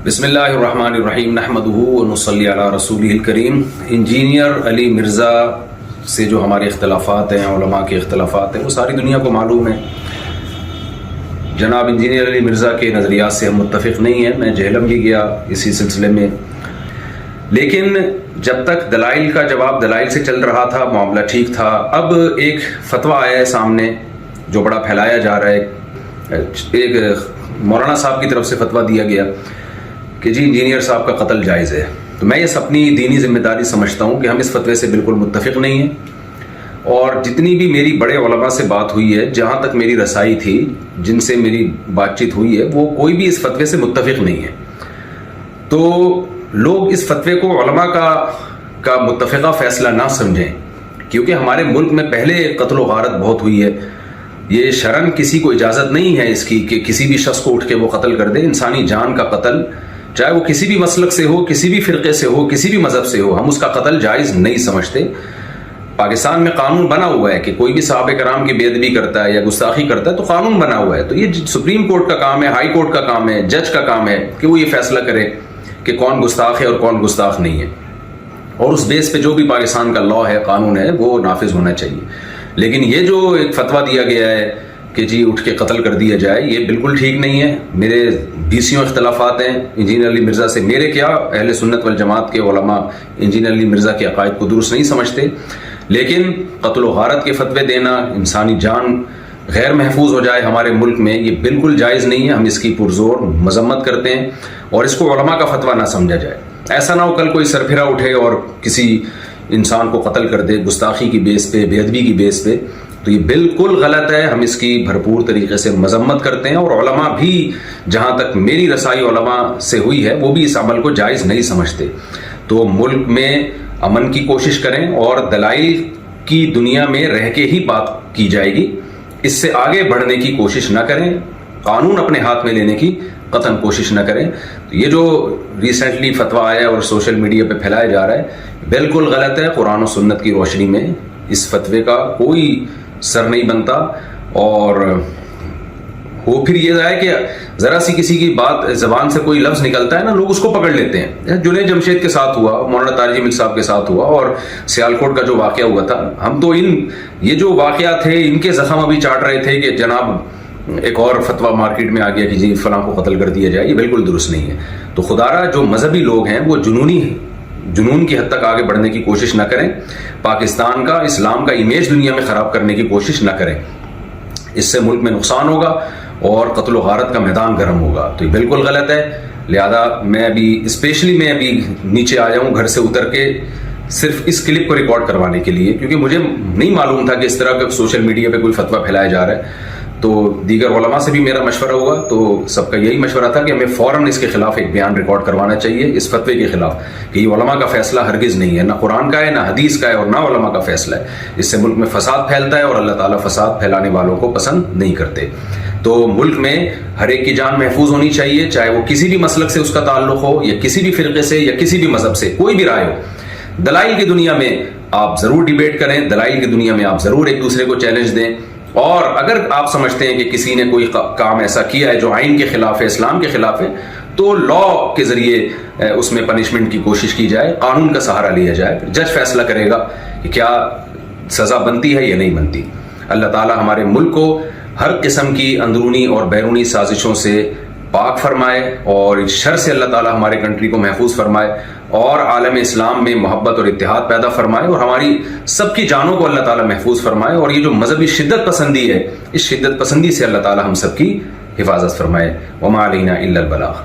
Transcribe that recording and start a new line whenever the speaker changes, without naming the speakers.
بسم اللہ الرحمن الرحیم نحمدہ ونصلی علی رسولہ الکریم۔ انجینئر علی مرزا سے جو ہمارے اختلافات ہیں، علماء کے اختلافات ہیں، وہ ساری دنیا کو معلوم ہے۔ جناب انجینئر علی مرزا کے نظریات سے ہم متفق نہیں ہیں، میں جہلم بھی گیا اسی سلسلے میں، لیکن جب تک دلائل کا جواب دلائل سے چل رہا تھا معاملہ ٹھیک تھا۔ اب ایک فتویٰ آیا ہے سامنے جو بڑا پھیلایا جا رہا ہے، ایک مولانا صاحب کی طرف سے فتویٰ دیا گیا کہ جی انجینئر صاحب کا قتل جائز ہے۔ تو میں یہ اپنی دینی ذمہ داری سمجھتا ہوں کہ ہم اس فتوے سے بالکل متفق نہیں ہیں، اور جتنی بھی میری بڑے علماء سے بات ہوئی ہے، جہاں تک میری رسائی تھی، جن سے میری بات چیت ہوئی ہے، وہ کوئی بھی اس فتوے سے متفق نہیں ہے۔ تو لوگ اس فتوے کو علماء کا متفقہ فیصلہ نہ سمجھیں، کیونکہ ہمارے ملک میں پہلے قتل و غارت بہت ہوئی ہے۔ یہ شرعاً کسی کو اجازت نہیں ہے اس کی کہ کسی بھی شخص کو اٹھ کے وہ قتل کر دے۔ انسانی جان کا قتل، چاہے وہ کسی بھی مسلک سے ہو، کسی بھی فرقے سے ہو، کسی بھی مذہب سے ہو، ہم اس کا قتل جائز نہیں سمجھتے۔ پاکستان میں قانون بنا ہوا ہے کہ کوئی بھی صحابہ کرام کی بے ادبی کرتا ہے یا گستاخی کرتا ہے تو قانون بنا ہوا ہے۔ تو یہ سپریم کورٹ کا کام ہے، ہائی کورٹ کا کام ہے، جج کا کام ہے کہ وہ یہ فیصلہ کرے کہ کون گستاخ ہے اور کون گستاخ نہیں ہے، اور اس بیس پہ جو بھی پاکستان کا لا ہے، قانون ہے، وہ نافذ ہونا چاہیے۔ لیکن یہ جو ایک فتویٰ دیا گیا ہے کہ جی اٹھ کے قتل کر دیا جائے، یہ بالکل ٹھیک نہیں ہے۔ میرے 20 اختلافات ہیں انجینئر علی مرزا سے، میرے کیا، اہل سنت والجماعت کے علماء انجینئر علی مرزا کے عقائد کو درست نہیں سمجھتے، لیکن قتل و غارت کے فتوے دینا، انسانی جان غیر محفوظ ہو جائے ہمارے ملک میں، یہ بالکل جائز نہیں ہے۔ ہم اس کی پرزور مذمت کرتے ہیں، اور اس کو علماء کا فتویٰ نہ سمجھا جائے۔ ایسا نہ ہو کل کوئی سرپھرا اٹھے اور کسی انسان کو قتل کر دے گستاخی کی بیس پہ، بے ادبی کی بیس پہ، تو یہ بالکل غلط ہے۔ ہم اس کی بھرپور طریقے سے مذمت کرتے ہیں، اور علماء بھی، جہاں تک میری رسائی علماء سے ہوئی ہے، وہ بھی اس عمل کو جائز نہیں سمجھتے۔ تو ملک میں امن کی کوشش کریں، اور دلائل کی دنیا میں رہ کے ہی بات کی جائے گی، اس سے آگے بڑھنے کی کوشش نہ کریں، قانون اپنے ہاتھ میں لینے کی قطعاً کوشش نہ کریں۔ تو یہ جو ریسنٹلی فتویٰ آیا اور سوشل میڈیا پہ پھیلایا جا رہا ہے، بالکل غلط ہے۔ قرآن و سنت کی روشنی میں اس فتوے کا کوئی سر نہیں بنتا، اور وہ پھر یہ ہے کہ ذرا سی کسی کی بات زبان سے کوئی لفظ نکلتا ہے نا، لوگ اس کو پکڑ لیتے ہیں۔ جنید جمشید کے ساتھ ہوا، مولانا طارق جمیل صاحب کے ساتھ ہوا، اور سیالکوٹ کا جو واقعہ ہوا تھا، ہم تو یہ جو واقعات تھے، ان کے زخم ابھی چاٹ رہے تھے کہ جناب ایک اور فتویٰ مارکیٹ میں آ گیا کہ جی فلاں کو قتل کر دیا جائے۔ یہ بالکل درست نہیں ہے۔ تو خدارا جو مذہبی لوگ ہیں وہ جنون کی حد تک آگے بڑھنے کی کوشش نہ کریں، پاکستان کا، اسلام کا امیج دنیا میں خراب کرنے کی کوشش نہ کریں۔ اس سے ملک میں نقصان ہوگا اور قتل و غارت کا میدان گرم ہوگا۔ تو یہ بالکل غلط ہے۔ لہذا میں ابھی نیچے آیا ہوں گھر سے اتر کے، صرف اس کلپ کو ریکارڈ کروانے کے لیے، کیونکہ مجھے نہیں معلوم تھا کہ اس طرح کا سوشل میڈیا پہ کوئی فتویٰ پھیلایا جا رہا ہے۔ تو دیگر علماء سے بھی میرا مشورہ ہوا، تو سب کا یہی مشورہ تھا کہ ہمیں فوراً اس کے خلاف ایک بیان ریکارڈ کروانا چاہیے، اس فتوے کے خلاف، کہ یہ علماء کا فیصلہ ہرگز نہیں ہے، نہ قرآن کا ہے، نہ حدیث کا ہے، اور نہ علماء کا فیصلہ ہے۔ اس سے ملک میں فساد پھیلتا ہے، اور اللہ تعالیٰ فساد پھیلانے والوں کو پسند نہیں کرتے۔ تو ملک میں ہر ایک کی جان محفوظ ہونی چاہیے، چاہے وہ کسی بھی مسلک سے اس کا تعلق ہو، یا کسی بھی فرقے سے، یا کسی بھی مذہب سے، کوئی بھی رائے ہو۔ دلائل کی دنیا میں آپ ضرور ڈیبیٹ کریں، دلائل کی دنیا میں آپ ضرور ایک دوسرے کو چیلنج دیں، اور اگر آپ سمجھتے ہیں کہ کسی نے کوئی کام ایسا کیا ہے جو آئین کے خلاف ہے، اسلام کے خلاف ہے، تو لا کے ذریعے اس میں پنشمنٹ کی کوشش کی جائے، قانون کا سہارا لیا جائے، جج فیصلہ کرے گا کہ کیا سزا بنتی ہے یا نہیں بنتی۔ اللہ تعالی ہمارے ملک کو ہر قسم کی اندرونی اور بیرونی سازشوں سے پاک فرمائے، اور اس شر سے اللہ تعالی ہمارے کنٹری کو محفوظ فرمائے، اور عالم اسلام میں محبت اور اتحاد پیدا فرمائے، اور ہماری سب کی جانوں کو اللہ تعالی محفوظ فرمائے، اور یہ جو مذہبی شدت پسندی ہے، اس شدت پسندی سے اللہ تعالی ہم سب کی حفاظت فرمائے۔ وما علینا الا البلاغ۔